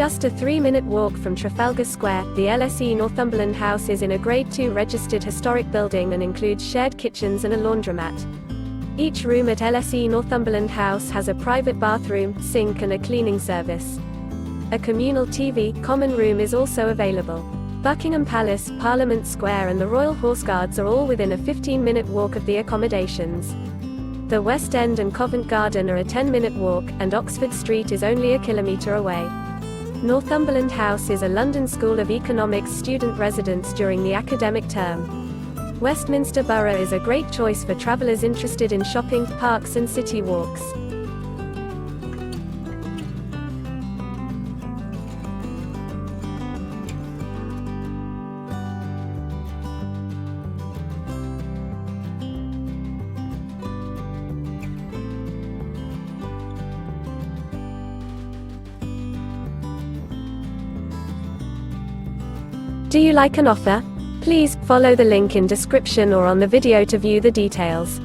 Just a 3-minute walk from Trafalgar Square, the LSE Northumberland House is in a Grade 2 registered historic building and includes shared kitchens and a laundromat. Each room at LSE Northumberland House has a private bathroom, sink and a cleaning service. A communal TV, common room is also available. Buckingham Palace, Parliament Square and the Royal Horseguards are all within a 15-minute walk of the accommodations. The West End and Covent Garden are a 10-minute walk, and Oxford Street is only a kilometre away. Northumberland House is a London School of Economics student residence during the academic term. Westminster Borough is a great choice for travellers interested in shopping, parks and city walks. Do you like an offer? Please follow the link in description or on the video to view the details.